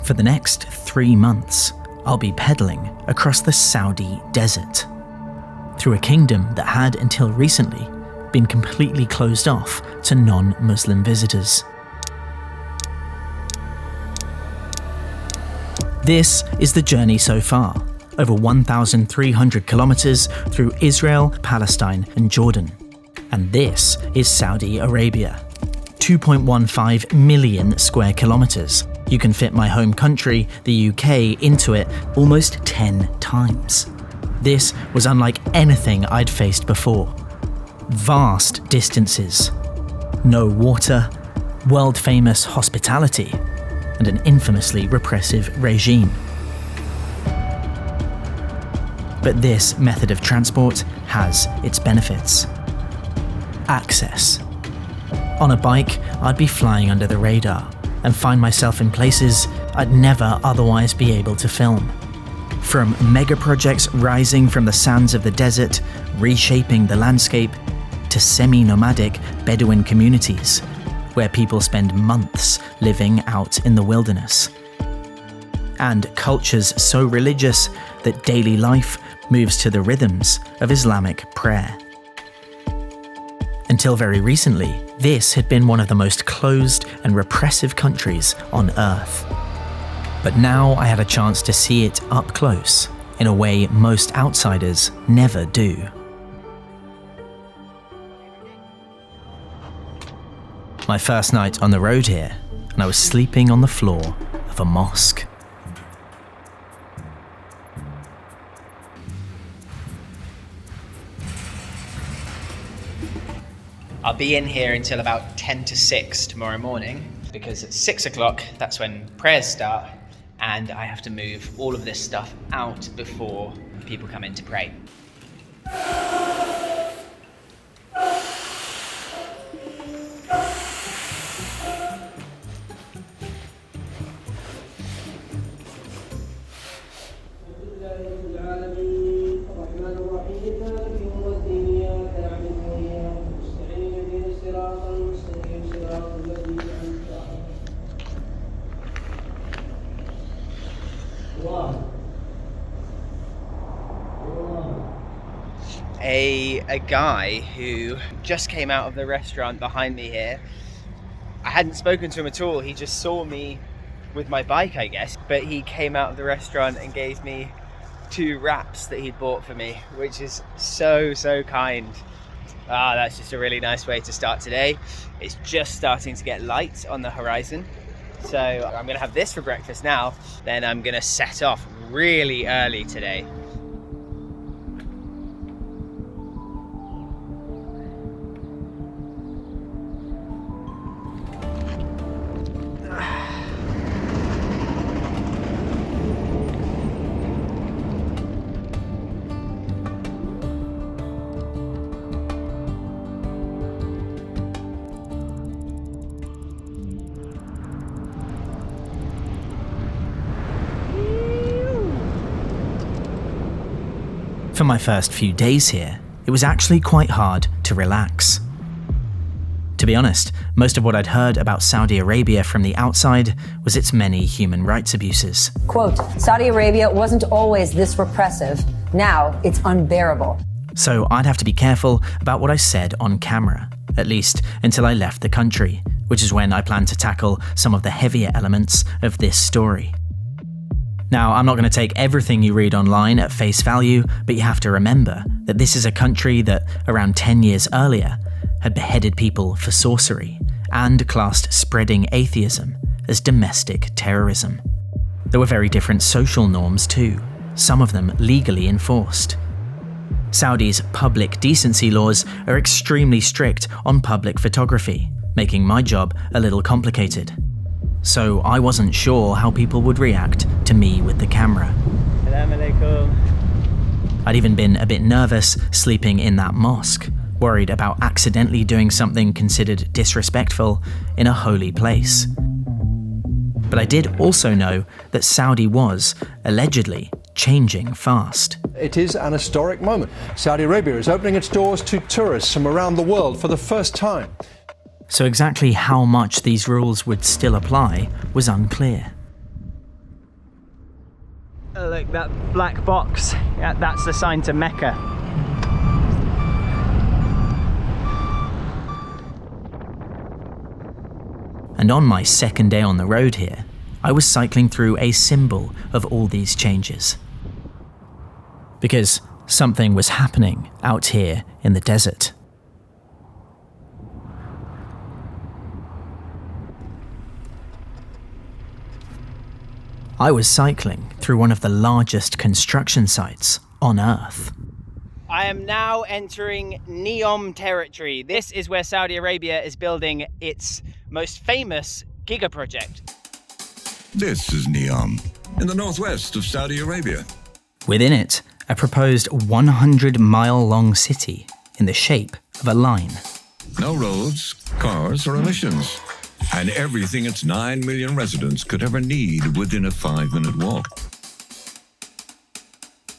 For the next 3 months, I'll be pedaling across the Saudi desert, through a kingdom that had, until recently, been completely closed off to non-Muslim visitors. This is the journey so far, over 1,300 kilometres through Israel, Palestine and Jordan. And this is Saudi Arabia. 2.15 million square kilometres. You can fit my home country, the UK, into it almost 10 times. This was unlike anything I'd faced before. Vast distances, no water, world-famous hospitality, and an infamously repressive regime. But this method of transport has its benefits. Access. On a bike, I'd be flying under the radar and find myself in places I'd never otherwise be able to film. From megaprojects rising from the sands of the desert, reshaping the landscape, to semi-nomadic Bedouin communities, where people spend months living out in the wilderness. And cultures so religious that daily life moves to the rhythms of Islamic prayer. Until very recently, this had been one of the most closed and repressive countries on Earth. But now I had a chance to see it up close, in a way most outsiders never do. My first night on the road here, and I was sleeping on the floor of a mosque. I'll be in here until about 10 to 6 tomorrow morning, because at 6 o'clock, that's when prayers start, and I have to move all of this stuff out before people come in to pray. A guy who just came out of the restaurant behind me here. I hadn't spoken to him at all. He just saw me with my bike, I guess. But he came out of the restaurant and gave me 2 wraps that he'd bought for me, which is so kind. That's just a really nice way to start today. It's just starting to get light on the horizon. So I'm gonna have this for breakfast now. Then I'm gonna set off really early today. For my first few days here, it was actually quite hard to relax. To be honest, most of what I'd heard about Saudi Arabia from the outside was its many human rights abuses. Quote, Saudi Arabia wasn't always this repressive. Now it's unbearable. So I'd have to be careful about what I said on camera, at least until I left the country, which is when I plan to tackle some of the heavier elements of this story. Now, I'm not going to take everything you read online at face value, but you have to remember that this is a country that, around 10 years earlier, had beheaded people for sorcery and classed spreading atheism as domestic terrorism. There were very different social norms too, some of them legally enforced. Saudi's public decency laws are extremely strict on public photography, making my job a little complicated. So I wasn't sure how people would react to me with the camera. I'd even been a bit nervous sleeping in that mosque, worried about accidentally doing something considered disrespectful in a holy place. But I did also know that Saudi was, allegedly, changing fast. It is an historic moment. Saudi Arabia is opening its doors to tourists from around the world for the first time. So exactly how much these rules would still apply was unclear. Look, that black box, yeah, that's the sign to Mecca. And on my second day on the road here, I was cycling through a symbol of all these changes. Because something was happening out here in the desert. I was cycling through one of the largest construction sites on Earth. I am now entering NEOM territory. This is where Saudi Arabia is building its most famous gigaproject. This is NEOM, in the northwest of Saudi Arabia. Within it, a proposed 100-mile-long city in the shape of a line. No roads, cars, or emissions. And everything its 9 million residents could ever need within a 5-minute walk.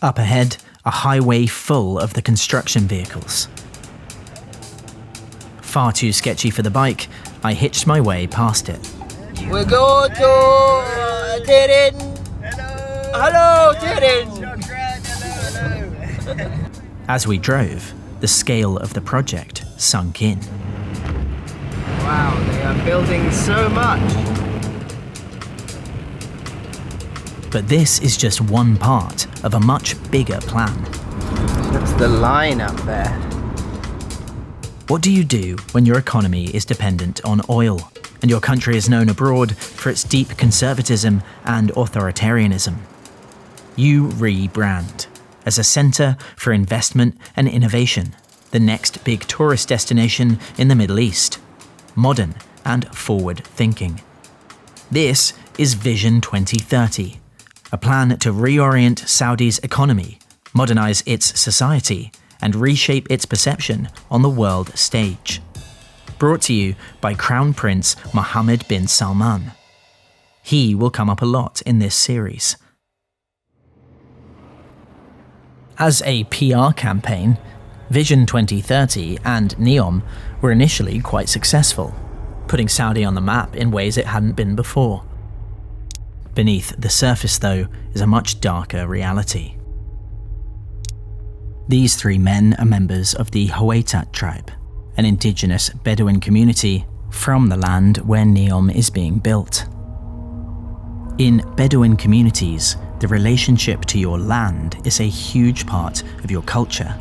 Up ahead, a highway full of the construction vehicles. Far too sketchy for the bike, I hitched my way past it. We go to Tehran. Hello, Tehran. Hello. As we drove, the scale of the project sunk in. Wow, they are building so much. But this is just one part of a much bigger plan. That's the line up there. What do you do when your economy is dependent on oil, and your country is known abroad for its deep conservatism and authoritarianism? You rebrand as a centre for investment and innovation, the next big tourist destination in the Middle East. Modern and forward-thinking. This is Vision 2030, a plan to reorient Saudi's economy, modernise its society, and reshape its perception on the world stage. Brought to you by Crown Prince Mohammed bin Salman. He will come up a lot in this series. As a PR campaign, Vision 2030 and NEOM were initially quite successful, putting Saudi on the map in ways it hadn't been before. Beneath the surface, though, is a much darker reality. These three men are members of the Hejaz tribe, an indigenous Bedouin community from the land where NEOM is being built. In Bedouin communities, the relationship to your land is a huge part of your culture.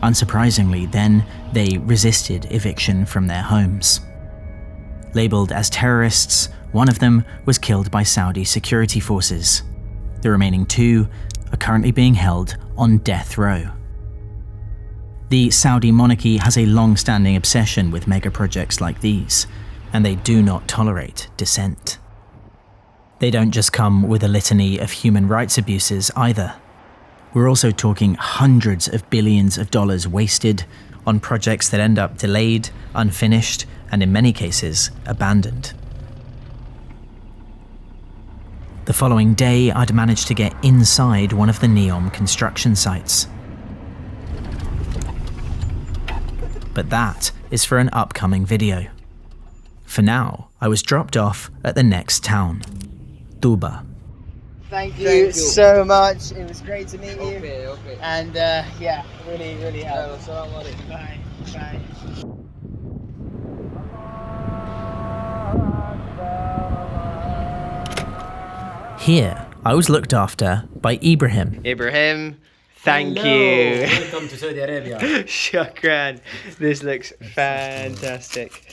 Unsurprisingly, then, they resisted eviction from their homes. Labelled as terrorists, one of them was killed by Saudi security forces. The remaining two are currently being held on death row. The Saudi monarchy has a long-standing obsession with megaprojects like these, and they do not tolerate dissent. They don't just come with a litany of human rights abuses either. We're also talking hundreds of billions of dollars wasted on projects that end up delayed, unfinished, and in many cases, abandoned. The following day, I'd managed to get inside one of the NEOM construction sites. But that is for an upcoming video. For now, I was dropped off at the next town, Tuba. Thank you so much. It was great to meet you. Okay. And yeah, really helped. Bye. Bye. Here, I was looked after by Ibrahim. Ibrahim, thank you. Welcome to Saudi Arabia. Shukran. This looks fantastic.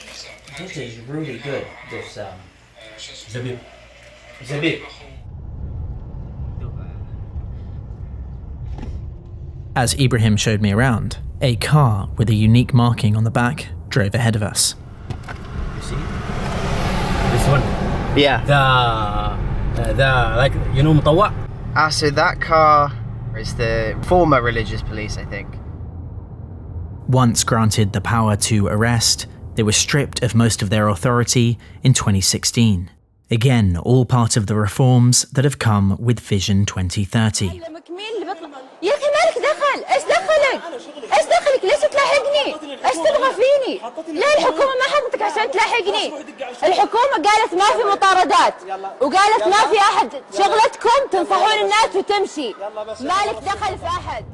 This is really good. This Zabib. As Ibrahim showed me around, a car with a unique marking on the back drove ahead of us. You see? This one. Yeah. Like, you know, Mutawa? So that car is the former religious police, I think. Once granted the power to arrest, they were stripped of most of their authority in 2016. Again, all part of the reforms that have come with Vision 2030. مالك دخل؟ ايش دخلك؟ ايش دخلك؟ ليش تلاحقني؟ ايش تبغى فيني؟ لا الحكومة ما حطتك عشان تلاحقني. الحكومة قالت ما في مطاردات وقالت ما في أحد، شغلتكم تنصحون الناس وتمشي. مالك دخل في أحد.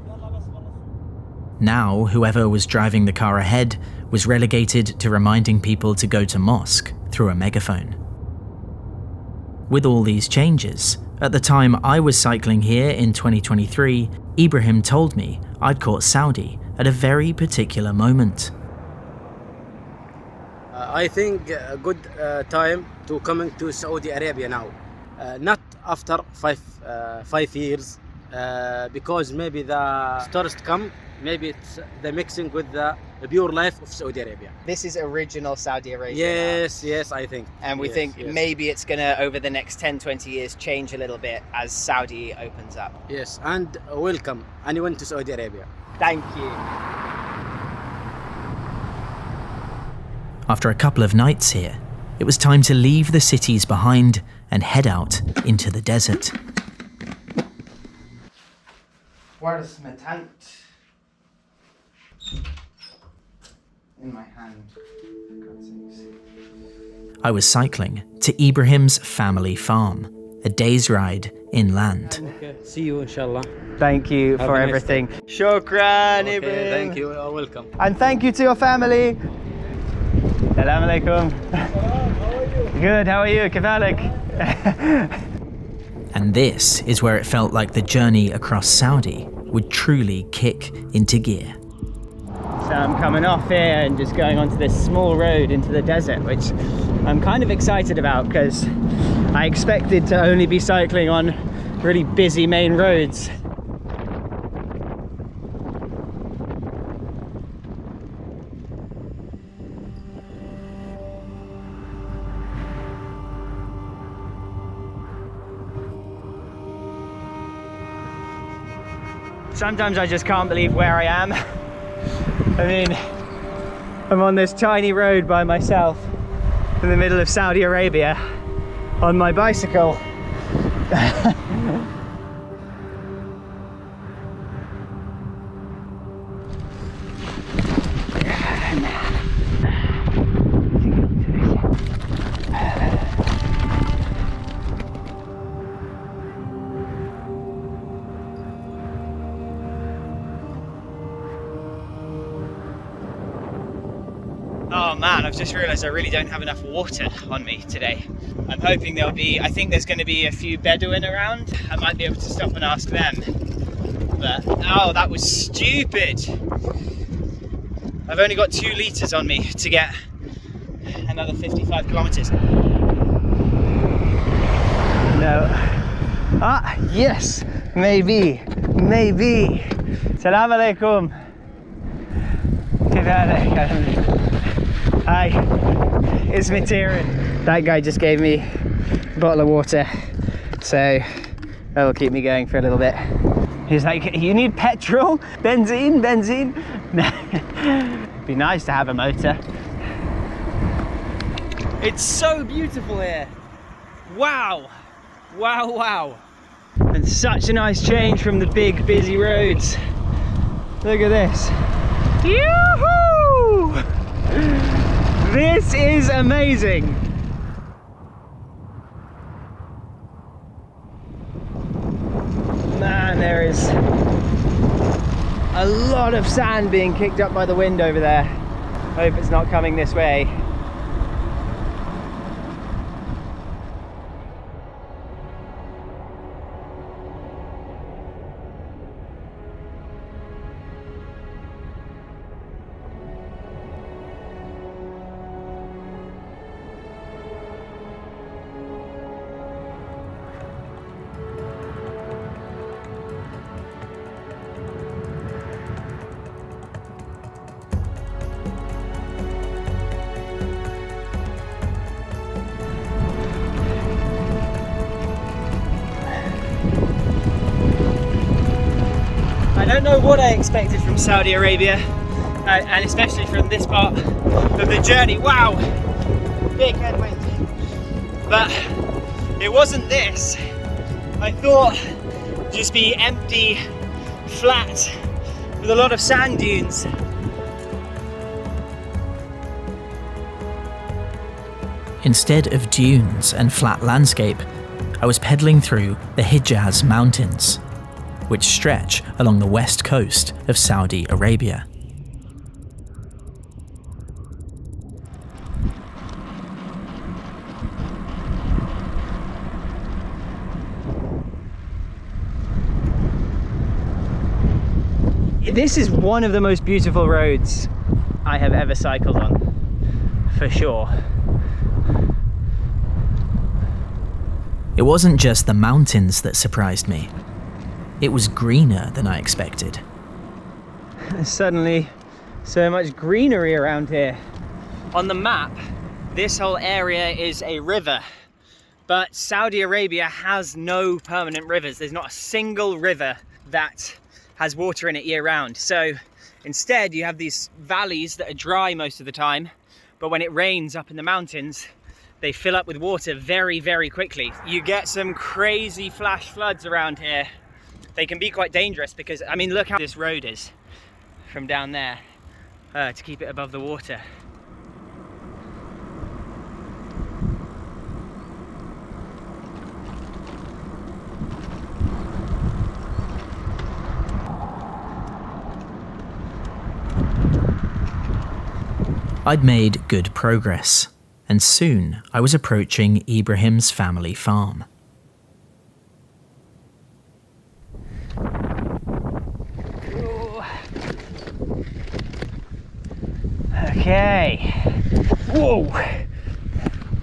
Now, whoever was driving the car ahead was relegated to reminding people to go to mosque through a megaphone. With all these changes, at the time I was cycling here in 2023, Ibrahim told me I'd caught Saudi at a very particular moment. I think a good time to coming to Saudi Arabia now. Not after five years, because maybe the tourists come, maybe it's the mixing with the pure life of Saudi Arabia. This is original Saudi Arabia. Yes, I think. And we think maybe it's going to, over the next 10-20 years, change a little bit as Saudi opens up. Yes, and welcome anyone to Saudi Arabia. Thank you. After a couple of nights here, it was time to leave the cities behind and head out into the desert. Where's my tent? In my hand, for God's sakes. I was cycling to Ibrahim's family farm, a day's ride inland. Okay, see you inshallah. Thank you for everything. Shukran, Ibrahim. Okay, thank you, you're welcome. And thank you to your family. Salam alaikum. Good, how are you? Kefalik? And this is where it felt like the journey across Saudi would truly kick into gear. So I'm coming off here and just going onto this small road into the desert, which I'm kind of excited about because I expected to only be cycling on really busy main roads. Sometimes I just can't believe where I am. I mean, I'm on this tiny road by myself in the middle of Saudi Arabia on my bicycle. Oh man, I've just realised I really don't have enough water on me today. I'm hoping there'll be, I think there's going to be a few Bedouin around. I might be able to stop and ask them. But, oh, that was stupid. I've only got 2 litres on me to get another 55 kilometres. No. Ah, yes, maybe. Salam alaikum. Hi, it's Materin. That guy just gave me a bottle of water, so that will keep me going for a little bit. He's like, you need petrol? Benzene? Be nice to have a motor. It's so beautiful here. Wow. And such a nice change from the big busy roads. Look at this. Yoo-hoo! This is amazing. Man, there is a lot of sand being kicked up by the wind over there. Hope it's not coming this way. I don't know what I expected from Saudi Arabia, and especially from this part of the journey. Wow, big headwind. But it wasn't this. I thought just be empty flat with a lot of sand dunes. Instead of dunes and flat landscape, I was pedaling through the Hejaz mountains, which stretch along the west coast of Saudi Arabia. This is one of the most beautiful roads I have ever cycled on, for sure. It wasn't just the mountains that surprised me. It was greener than I expected. There's suddenly so much greenery around here. On the map, this whole area is a river, but Saudi Arabia has no permanent rivers. There's not a single river that has water in it year round. So instead you have these valleys that are dry most of the time, but when it rains up in the mountains, they fill up with water very, very quickly. You get some crazy flash floods around here. They can be quite dangerous because, I mean, look how this road is from down there to keep it above the water. I'd made good progress, and soon I was approaching Ibrahim's family farm. Okay. Whoa!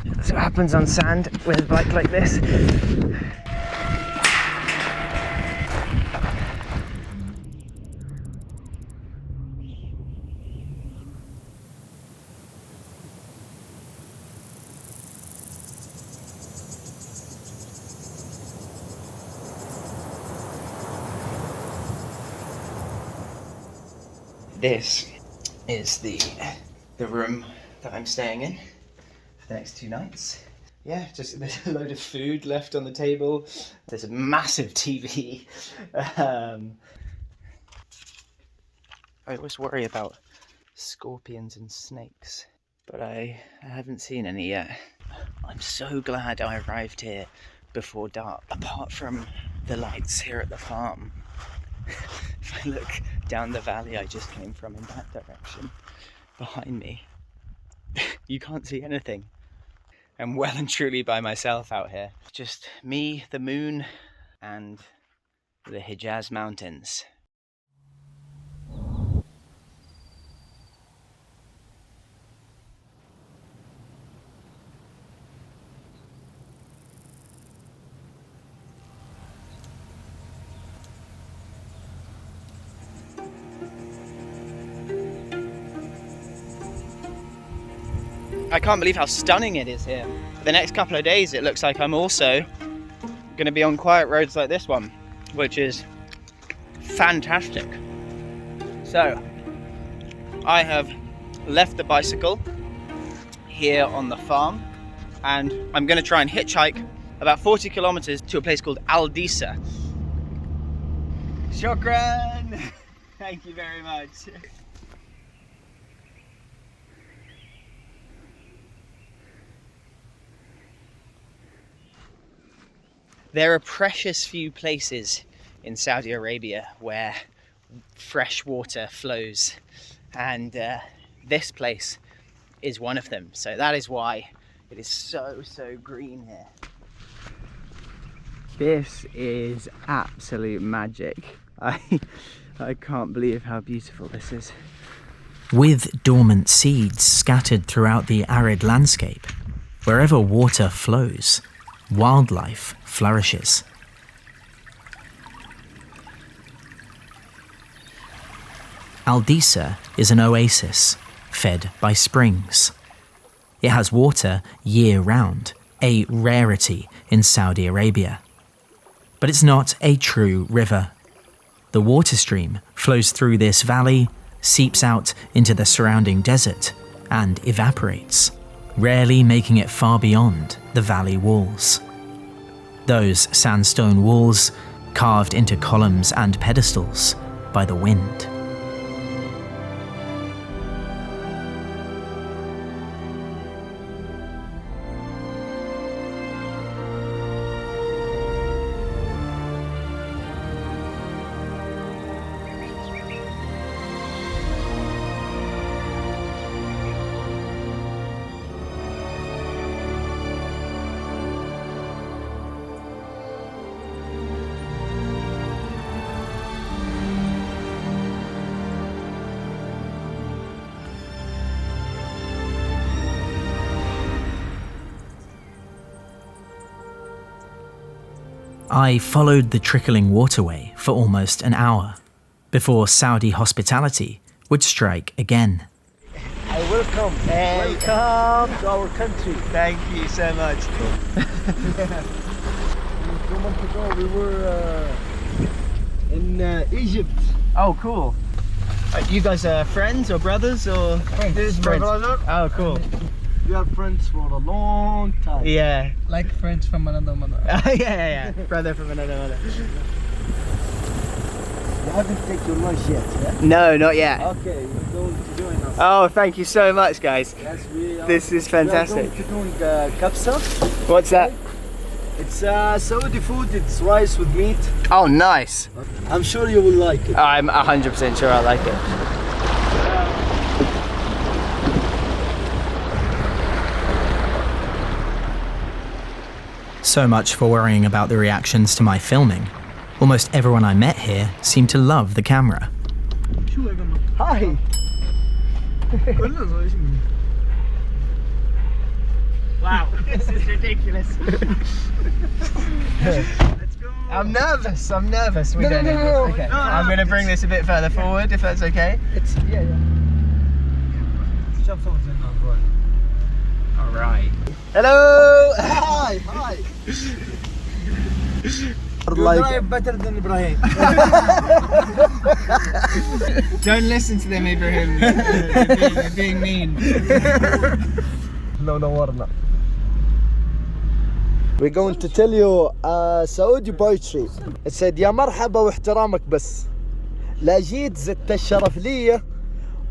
That's what happens on sand with a bike like this. This is the room that I'm staying in for the next 2 nights. Yeah, just there's a load of food left on the table. There's a massive TV. I always worry about scorpions and snakes, but I haven't seen any yet. I'm so glad I arrived here before dark, apart from the lights here at the farm. If I look down the valley I just came from in that direction, behind me, you can't see anything. I'm well and truly by myself out here. Just me, the moon, and the Hejaz mountains. I can't believe how stunning it is here. For the next couple of days it looks like I'm also going to be on quiet roads like this one, which is fantastic. So I have left the bicycle here on the farm and I'm going to try and hitchhike about 40 kilometers to a place called Disah. Shukran! Thank you very much. There are precious few places in Saudi Arabia where fresh water flows, and this place is one of them. So that is why it is so green here. This is absolute magic. I can't believe how beautiful this is. With dormant seeds scattered throughout the arid landscape, wherever water flows, wildlife flourishes. Disah is an oasis fed by springs. It has water year-round, a rarity in Saudi Arabia. But it's not a true river. The water stream flows through this valley, seeps out into the surrounding desert, and evaporates, rarely making it far beyond the valley walls. Those sandstone walls carved into columns and pedestals by the wind. I followed the trickling waterway for almost an hour before Saudi hospitality would strike again. Welcome to our country. Thank you so much. 2 months ago we were in Egypt. Oh, cool. You guys are friends or brothers or? This is my brother. Oh, cool. We are friends for a long time. Yeah. Like friends from another mother. yeah. Brother from another mother. You haven't taken your lunch yet, yeah? No, not yet. Okay, you're going to join us. Oh, thank you so much, guys. Yes, we are. This is fantastic. We are going to doing kapsa. What's that? It's Saudi food. It's rice with meat. Oh, nice. I'm sure you will like it. I'm 100% sure I like it. So much for worrying about the reactions to my filming. Almost everyone I met here seemed to love the camera. Hi. Wow, this is ridiculous. Let's go. I'm nervous. No. Okay. I'm going to bring this a bit further forward, if that's okay. It's yeah. All right. Hello. Hi. You drive better than Ibrahim. Don't listen to them, Ibrahim. They're being mean. No, نورنا. We're going to tell you Saudi poetry. It said يا مرحبا واحترامك بس لا جيت زدت الشرف لي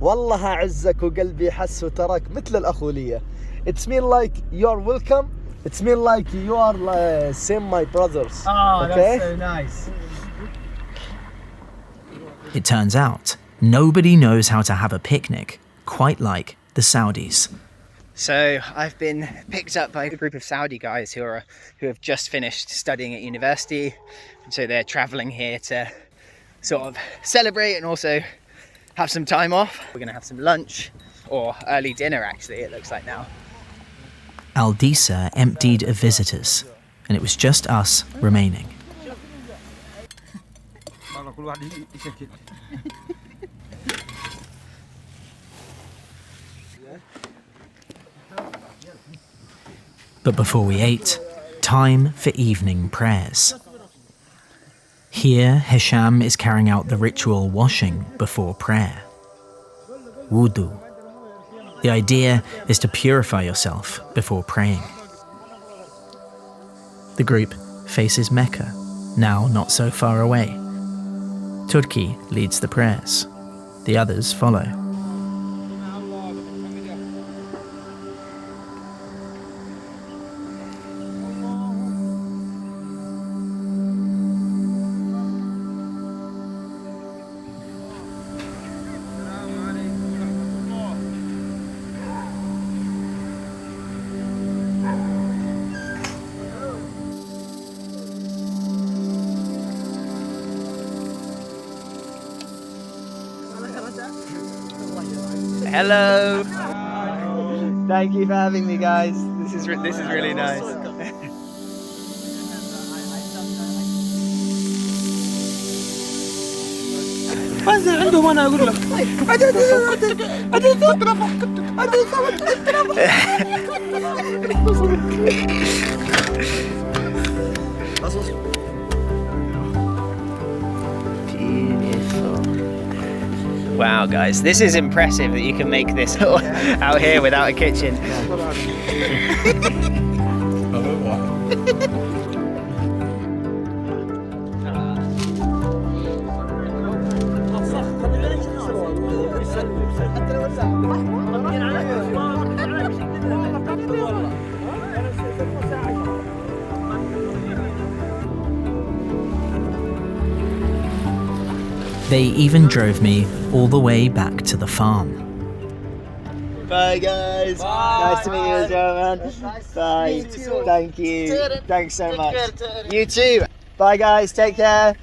والله أعزك وقلبي حس وتراك مثل الأخولية. It's mean like you're welcome. It's mean like you are same my brothers. Oh, okay? That's so nice. It turns out, nobody knows how to have a picnic quite like the Saudis. So I've been picked up by a group of Saudi guys who have just finished studying at university, and so they're traveling here to sort of celebrate and also have some time off. We're gonna have some lunch, or early dinner actually, it looks like now. Disah emptied of visitors, and it was just us remaining. But before we ate, time for evening prayers. Here, Hisham is carrying out the ritual washing before prayer. Wudu. The idea is to purify yourself before praying. The group faces Mecca, now not so far away. Turki leads the prayers. The others follow. Hello. Thank you for having me, guys. This is really nice. Wow, guys, this is impressive that you can make this out here without a kitchen. They even drove me all the way back to the farm. Bye guys. Bye. Nice to meet you as well, man. Bye. Thank you. Thanks so much. You too. Bye guys. Take care.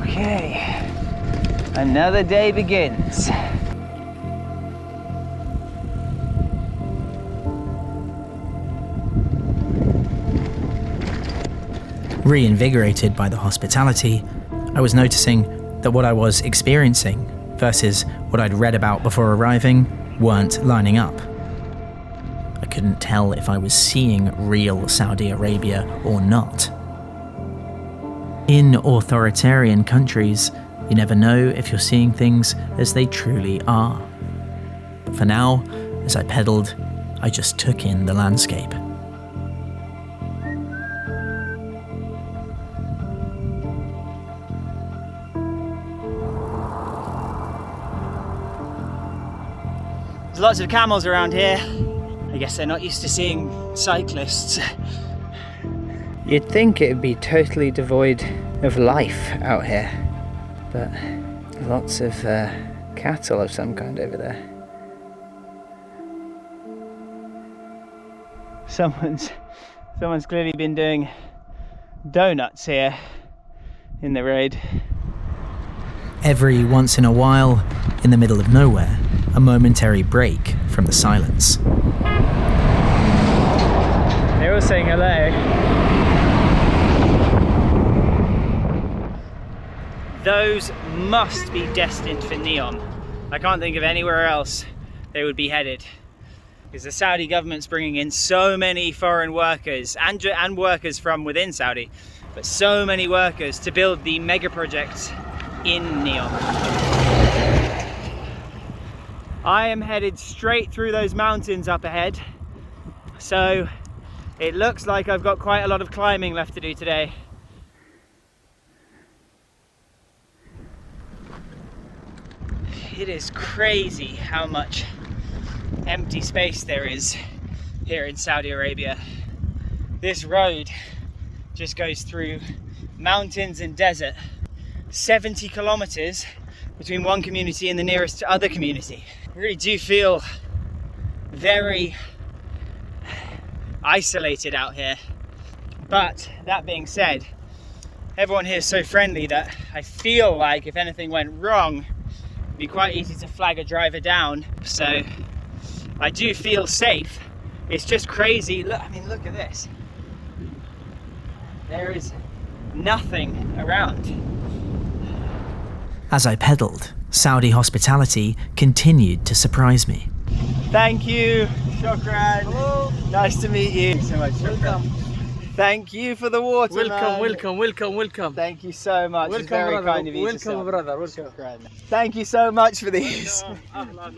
Okay, another day begins. Reinvigorated by the hospitality, I was noticing that what I was experiencing versus what I'd read about before arriving weren't lining up. I couldn't tell if I was seeing real Saudi Arabia or not. In authoritarian countries, you never know if you're seeing things as they truly are. But for now, as I pedaled, I just took in the landscape. There's lots of camels around here. I guess they're not used to seeing cyclists. You'd think it would be totally devoid of life out here, but lots of cattle of some kind over there. Someone's clearly been doing donuts here in the road. Every once in a while, in the middle of nowhere, a momentary break from the silence. They're all saying hello. Those must be destined for NEOM. I can't think of anywhere else they would be headed. Because the Saudi government's bringing in so many foreign workers and workers from within Saudi, but so many workers to build the megaprojects in NEOM. I am headed straight through those mountains up ahead, so it looks like I've got quite a lot of climbing left to do today. It is crazy how much empty space there is here in Saudi Arabia. This road just goes through mountains and desert. 70 kilometres between one community and the nearest other community. I really do feel very isolated out here. But that being said, everyone here is so friendly that I feel like if anything went wrong, it'd be quite easy to flag a driver down. So I do feel safe. It's just crazy. Look, I mean, look at this. There is nothing around. As I pedaled, Saudi hospitality continued to surprise me. Thank you. Shukran. Hello. Nice to meet you. Thank you so much. Welcome. Thank you for the water. Welcome. Thank you so much. Welcome, it's very brother. kind of you. Welcome, brother. Welcome. Shukran. Thank you so much for these.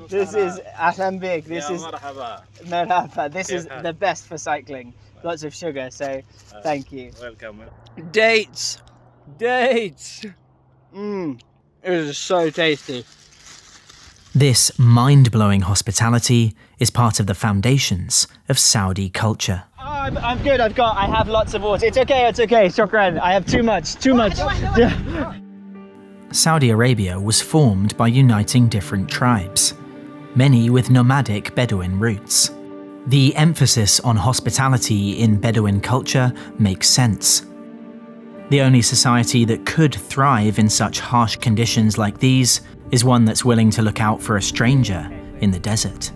This is Ahlan bik. This is marhaba. This is the best for cycling. Lots of sugar, so thank you. Welcome. Dates. It is so tasty. This mind-blowing hospitality is part of the foundations of Saudi culture. I'm good. I have lots of water. It's okay. Shukran. I have too much. Saudi Arabia was formed by uniting different tribes, many with nomadic Bedouin roots. The emphasis on hospitality in Bedouin culture makes sense. The only society that could thrive in such harsh conditions like these is one that's willing to look out for a stranger in the desert.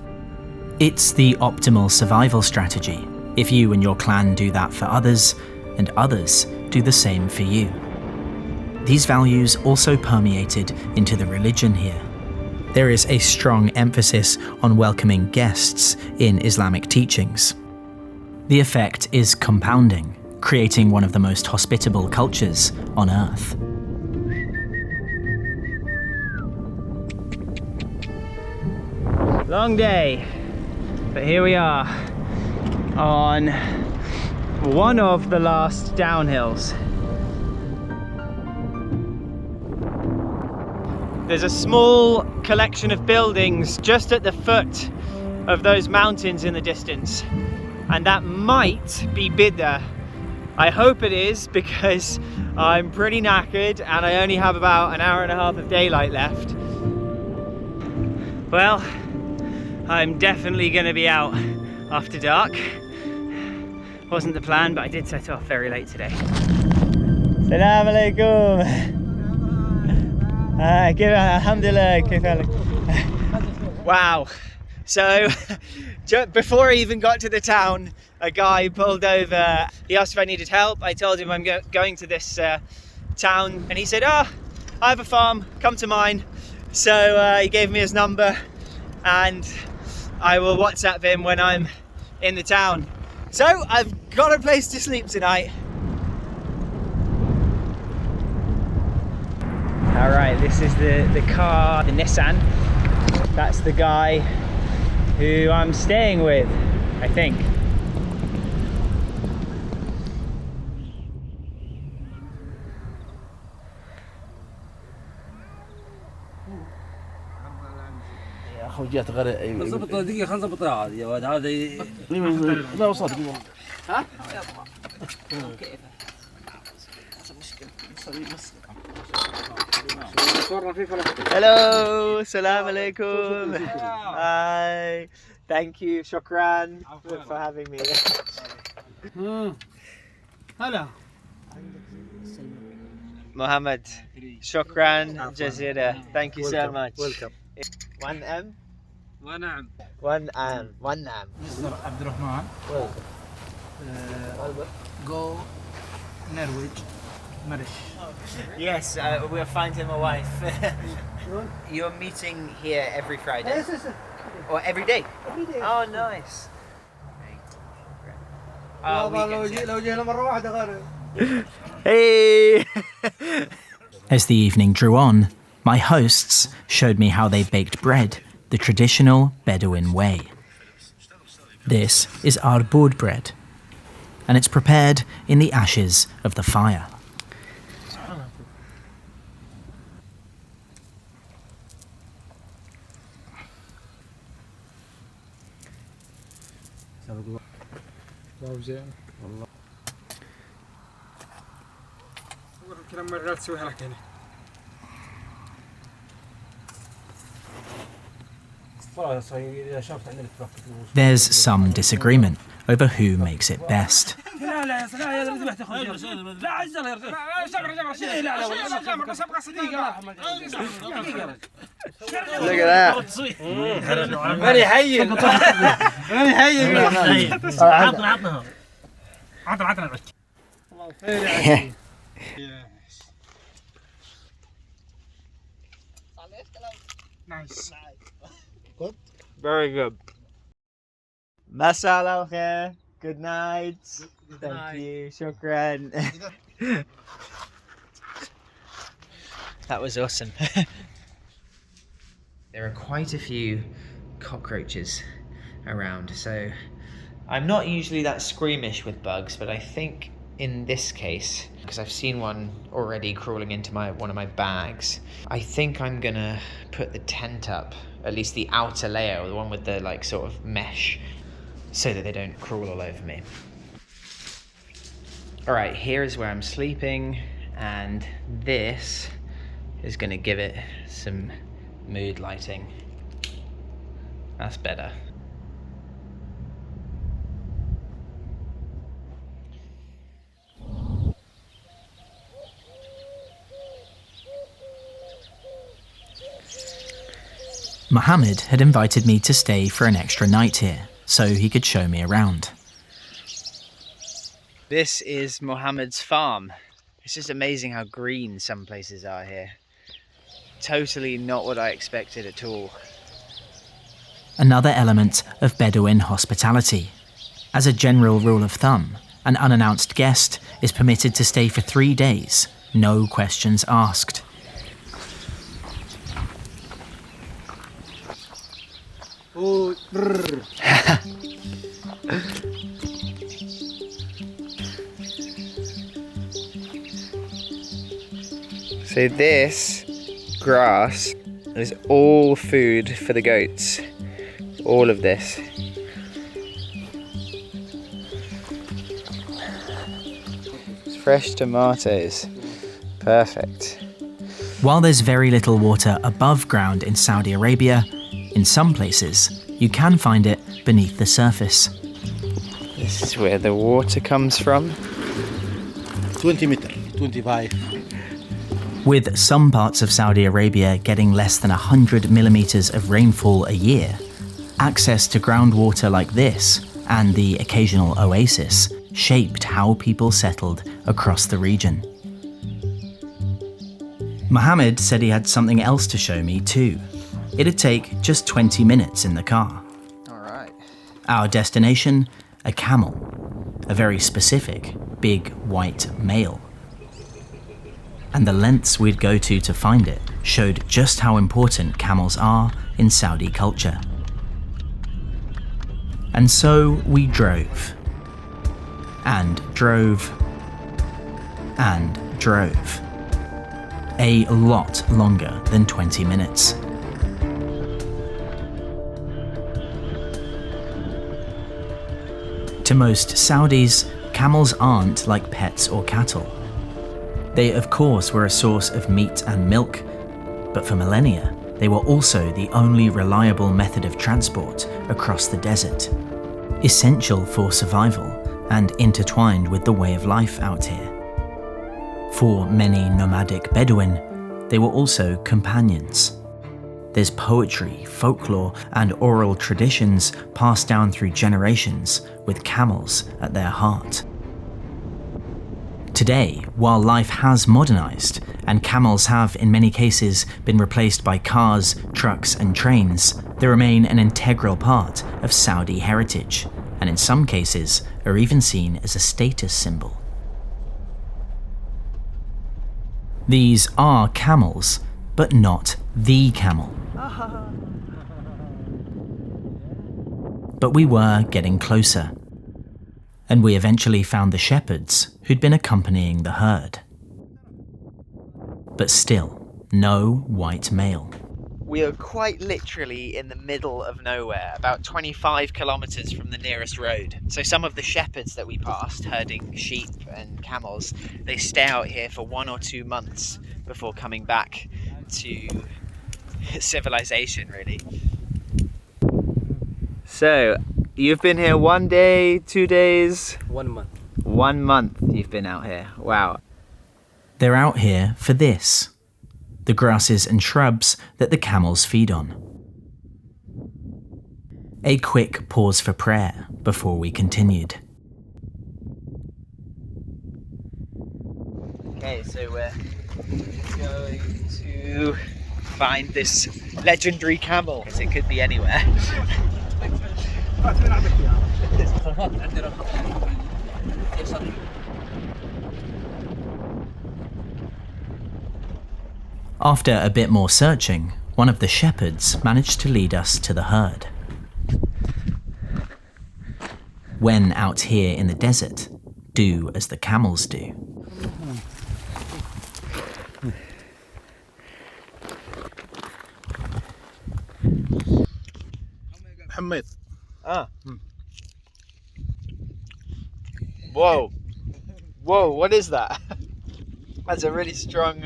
It's the optimal survival strategy if you and your clan do that for others, and others do the same for you. These values also permeated into the religion here. There is a strong emphasis on welcoming guests in Islamic teachings. The effect is compounding, creating one of the most hospitable cultures on Earth. Long day, but here we are on one of the last downhills. There's a small collection of buildings just at the foot of those mountains in the distance, and that might be Bedouin. I hope it is, because I'm pretty knackered and I only have about an hour and a half of daylight left. Well, I'm definitely going to be out after dark. Wasn't the plan, but I did set off very late today. Salam alaikum. Alhamdulillah. Wow. So before I even got to the town, a guy pulled over. He asked if I needed help. I told him I'm going to this town, and he said, "Oh, I have a farm, come to mine." So he gave me his number, and I will WhatsApp him when I'm in the town. So I've got a place to sleep tonight. All right, this is the car, the Nissan. That's the guy who I'm staying with, I think. خوجات غير نظبط دقيقة خلينا نظبطها عاد يا ولد هذا لا وصلت ها كيف Hello, salam alaikum. Hi, thank you, shukran for having me. Hello. Mohammed, shukran jazira. Thank you so much. Welcome. 1M? ونعم. 1M. 1M. Mr. Abdurrahman. Welcome. Go Norwich. Marish. Yes, we'll find him a wife. You're meeting here every Friday? Yes. Or every day? Every day. Oh, nice. Hey! As the evening drew on, my hosts showed me how they baked bread the traditional Bedouin way. This is Arbood bread, and it's prepared in the ashes of the fire. There's some disagreement over who makes it best. Look at that. very هين very هين Nice. Good. Very good. Masala khair. Good night. Thank you. Shukran. That was awesome. There are quite a few cockroaches around, so I'm not usually that squeamish with bugs, but I think in this case, because I've seen one already crawling into one of my bags, I think I'm gonna put the tent up, at least the outer layer, the one with the like sort of mesh, so that they don't crawl all over me. All right, here is where I'm sleeping, and this is gonna give it some mood lighting. That's better. Mohammed had invited me to stay for an extra night here, so he could show me around. This is Mohammed's farm. It's just amazing how green some places are here. totally not what I expected at all. Another element of Bedouin hospitality. As a general rule of thumb, an unannounced guest is permitted to stay for 3 days, no questions asked. So this grass is all food for the goats. All of this. It's fresh tomatoes. Perfect. While there's very little water above ground in Saudi Arabia, in some places you can find it beneath the surface. This is where the water comes from. 20 meters, 25. With some parts of Saudi Arabia getting less than 100 millimeters of rainfall a year, access to groundwater like this, and the occasional oasis, shaped how people settled across the region. Mohammed said he had something else to show me too. It'd take just 20 minutes in the car. Alright. Our destination, a camel. A very specific, big white male. And the lengths we'd go to find it showed just how important camels are in Saudi culture. And so we drove. And drove. And drove. A lot longer than 20 minutes. To most Saudis, camels aren't like pets or cattle. They of course were a source of meat and milk, but for millennia, they were also the only reliable method of transport across the desert, essential for survival and intertwined with the way of life out here. For many nomadic Bedouin, they were also companions. There's poetry, folklore, and oral traditions passed down through generations with camels at their heart. Today, while life has modernized, and camels have in many cases been replaced by cars, trucks, and trains, they remain an integral part of Saudi heritage, and in some cases are even seen as a status symbol. These are camels, but not the camel. But we were getting closer, and we eventually found the shepherds who'd been accompanying the herd. But still, no white male. We are quite literally in the middle of nowhere, about 25 kilometres from the nearest road. So some of the shepherds that we passed, herding sheep and camels, they stay out here for 1 or 2 months before coming back to civilization, really. So, you've been here 1 day, 2 days? 1 month. 1 month you've been out here. Wow. They're out here for this. The grasses and shrubs that the camels feed on. A quick pause for prayer before we continued. Okay, so we're going to find this legendary camel, because it could be anywhere. After a bit more searching, one of the shepherds managed to lead us to the herd. When out here in the desert, do as the camels do. Mohammed. Whoa. Whoa, what is that? That's a really strong...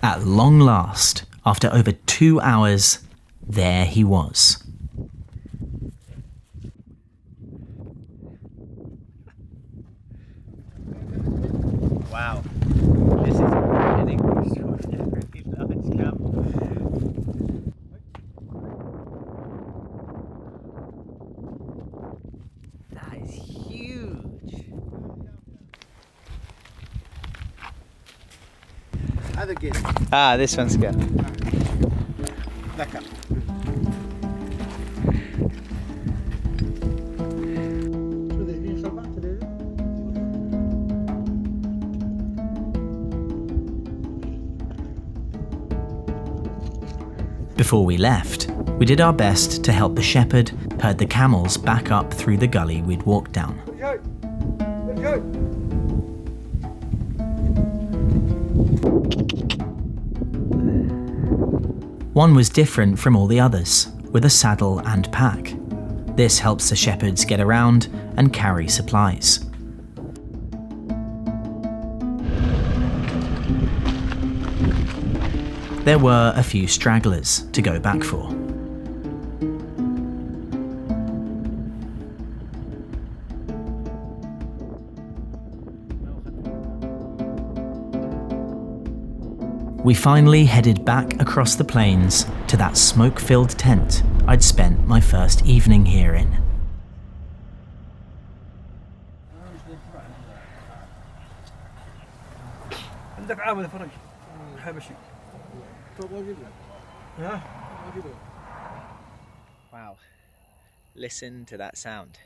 At long last, after over 2 hours, there he was. Wow. This is an extraordinarily large camel. That is huge. هذا gate. Ah, this one's good. ذكر. Before we left, we did our best to help the shepherd herd the camels back up through the gully we'd walked down. One was different from all the others, with a saddle and pack. This helps the shepherds get around and carry supplies. There were a few stragglers to go back for. We finally headed back across the plains to that smoke-filled tent I'd spent my first evening here in. عندك عامل فرج حبشي. Wow. Listen to that sound.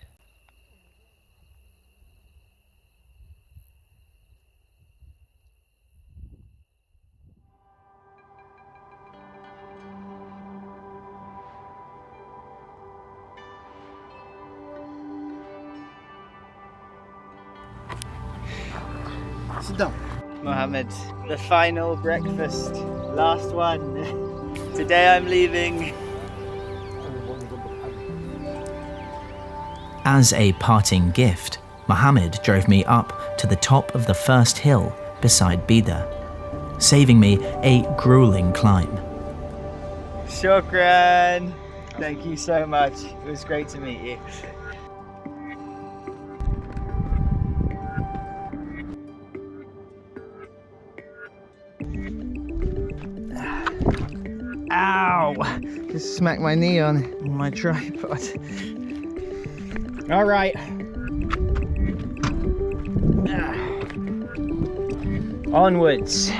Sit down. Mohammed, the final breakfast, last one. Today I'm leaving. As a parting gift, Mohammed drove me up to the top of the first hill beside Disah, saving me a grueling climb. Shukran. Thank you so much. It was great to meet you. Ow! Just smacked my knee on my tripod. All right. Onwards.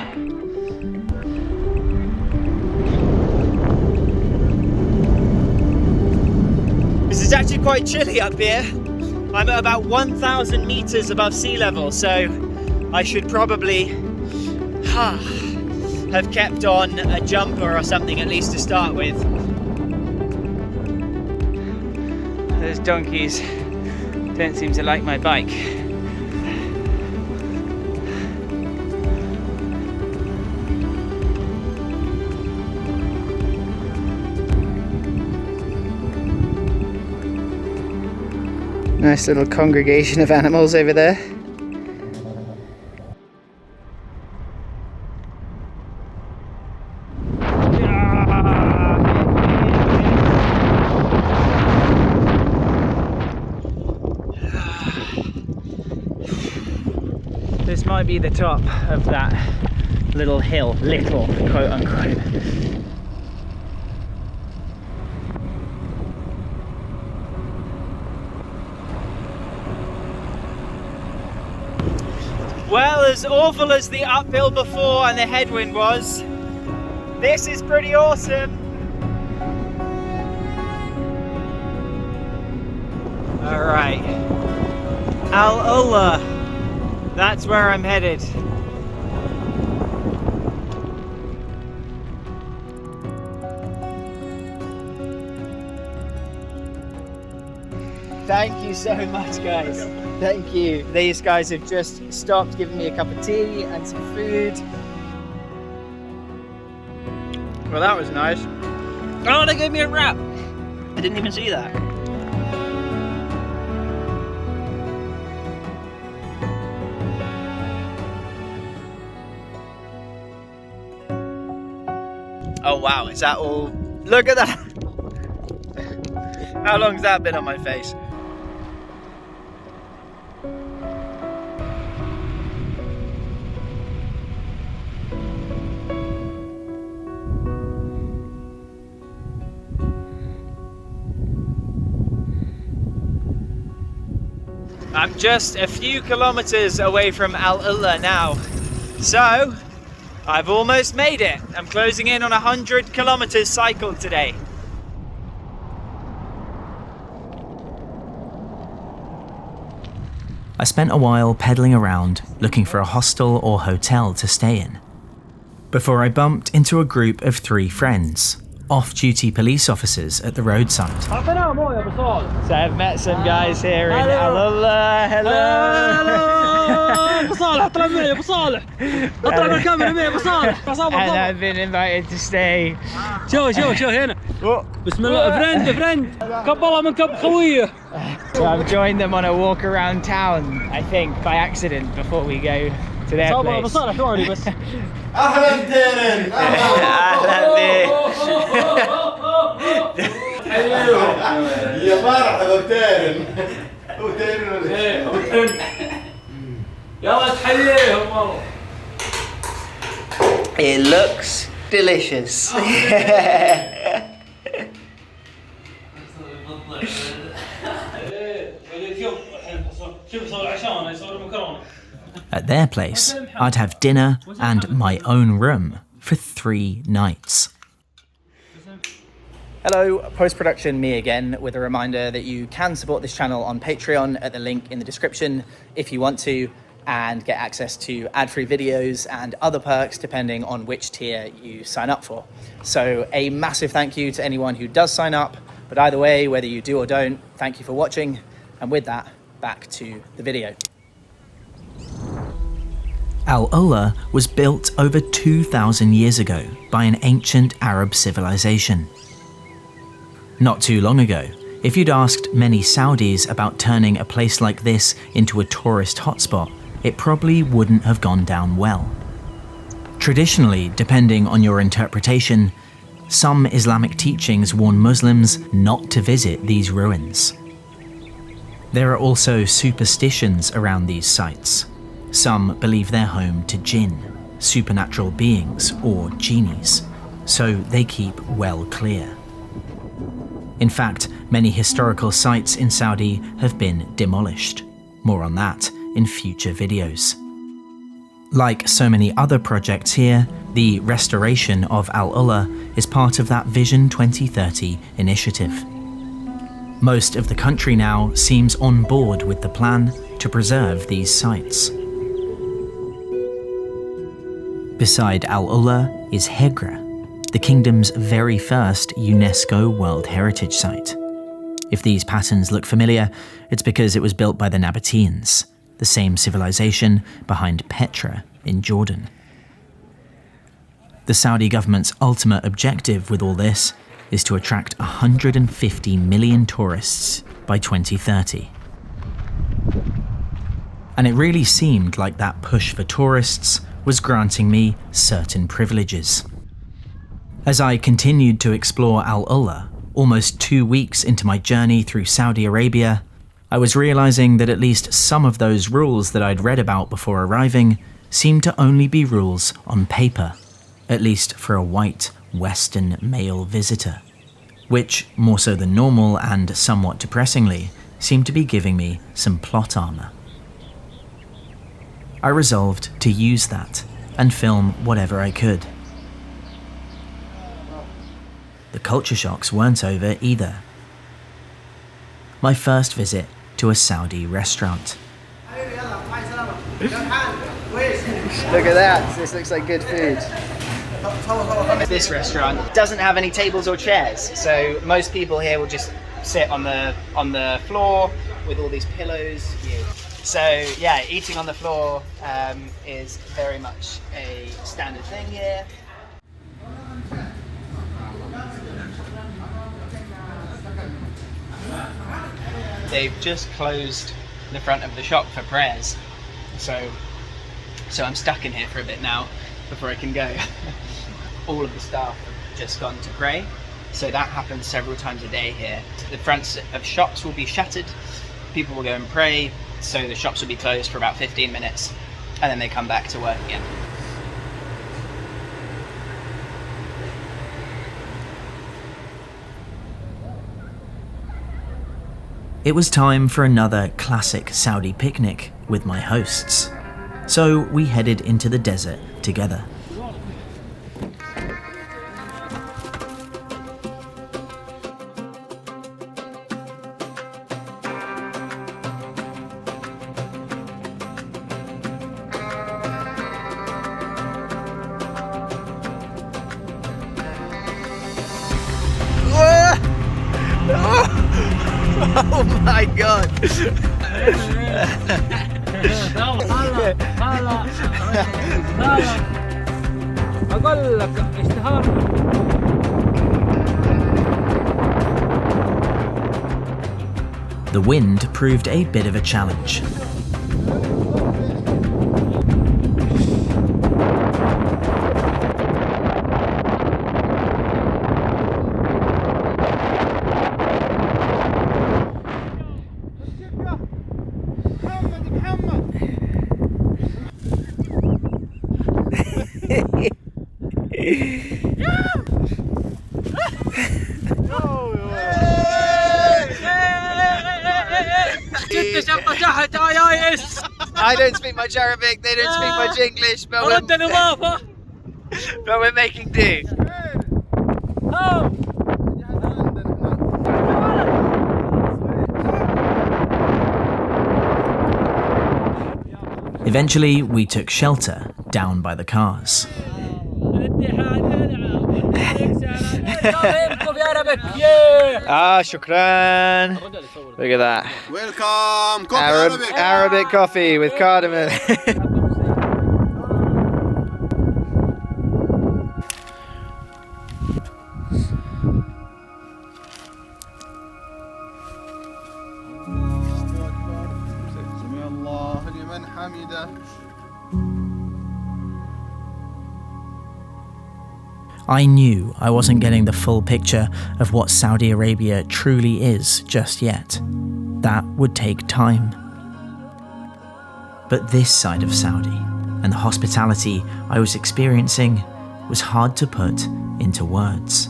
This is actually quite chilly up here. I'm at about 1,000 meters above sea level, so I should probably have kept on a jumper or something at least to start with. Those donkeys don't seem to like my bike. Nice little congregation of animals over there. This might be the top of that little hill, little quote unquote. Well, as awful as the uphill before and the headwind was, this is pretty awesome. All right, AlUla, that's where I'm headed. Thank you so much, guys. Thank you. These guys have just stopped giving me a cup of tea and some food. Well, that was nice. Oh, they gave me a wrap. I didn't even see that. Oh wow, is that all? Look at that! How long's that been on my face? I'm just a few kilometers away from AlUla now. So, I've almost made it. I'm closing in on 100 kilometers cycled today. I spent a while pedaling around looking for a hostel or hotel to stay in, before I bumped into a group of 3 friends, off-duty police officers at the roadside. So I've met some guys here in AlUla. And I've been invited to stay. So I've joined them on a walk around town, I think, by accident before we go to their place. اهلا تيرن يا مرحبا بتيرن هو تيرن ولا يلا تحييهم والله. It looks delicious. At their place, I'd have dinner and my own room for 3 nights. Hello, post-production me again, with a reminder that you can support this channel on Patreon at the link in the description if you want to, and get access to ad-free videos and other perks depending on which tier you sign up for. So a massive thank you to anyone who does sign up, but either way, whether you do or don't, thank you for watching, and with that, back to the video. AlUla was built over 2,000 years ago by an ancient Arab civilization. Not too long ago, if you'd asked many Saudis about turning a place like this into a tourist hotspot, it probably wouldn't have gone down well. Traditionally, depending on your interpretation, some Islamic teachings warn Muslims not to visit these ruins. There are also superstitions around these sites. Some believe they're home to jinn, supernatural beings, or genies, so they keep well clear. In fact, many historical sites in Saudi have been demolished. More on that in future videos. Like so many other projects here, the restoration of AlUla is part of that Vision 2030 initiative. Most of the country now seems on board with the plan to preserve these sites. Beside AlUla is Hejaz, the kingdom's very first UNESCO World Heritage Site. If these patterns look familiar, it's because it was built by the Nabateans, the same civilization behind Petra in Jordan. The Saudi government's ultimate objective with all this is to attract 150 million tourists by 2030. And it really seemed like that push for tourists was granting me certain privileges. As I continued to explore AlUla, almost 2 weeks into my journey through Saudi Arabia, I was realizing that at least some of those rules that I'd read about before arriving seemed to only be rules on paper, at least for a white, Western male visitor, which, more so than normal and somewhat depressingly, seemed to be giving me some plot armor. I resolved to use that and film whatever I could. The culture shocks weren't over either. My first visit to a Saudi restaurant. Look at that, this looks like good food. This restaurant doesn't have any tables or chairs, so most people here will just sit on the floor with all these pillows. So yeah, eating on the floor is very much a standard thing here. They've just closed the front of the shop for prayers, so I'm stuck in here for a bit now before I can go. All of the staff have just gone to pray, so that happens several times a day here. The fronts of shops will be shuttered, people will go and pray, so the shops will be closed for about 15 minutes, and then they come back to work again. It was time for another classic Saudi picnic with my hosts, so we headed into the desert together. my god. The wind proved a bit of a challenge. I don't speak much Arabic, they don't speak much English, but we're making do. Eventually, we took shelter down by the cars. Shukran. Look at that. Welcome. Arabic coffee with cardamom. I knew I wasn't getting the full picture of what Saudi Arabia truly is just yet. That would take time. But this side of Saudi, and the hospitality I was experiencing, was hard to put into words.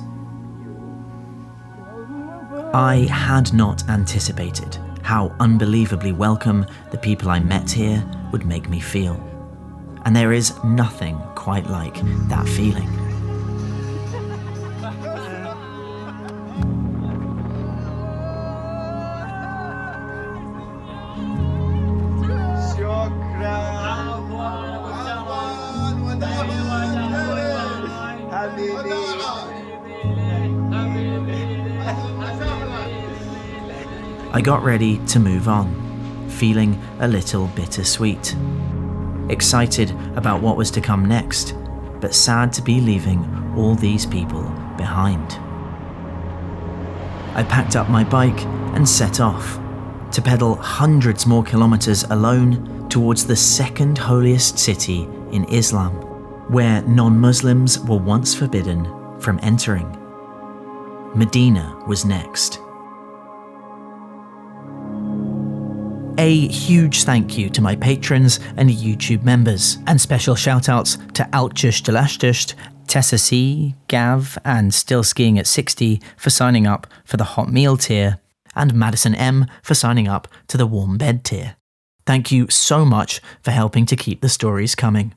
I had not anticipated how unbelievably welcome the people I met here would make me feel. And there is nothing quite like that feeling. I got ready to move on, feeling a little bittersweet. Excited about what was to come next, but sad to be leaving all these people behind. I packed up my bike and set off to pedal hundreds more kilometers alone towards the second holiest city in Islam, where non-Muslims were once forbidden from entering. Medina was next. A huge thank you to my patrons and YouTube members, and special shoutouts to Altjust, Tessa C, Gav, and Still Skiing at 60 for signing up for the Hot Meal tier, and Madison M for signing up to the Warm Bed tier. Thank you so much for helping to keep the stories coming.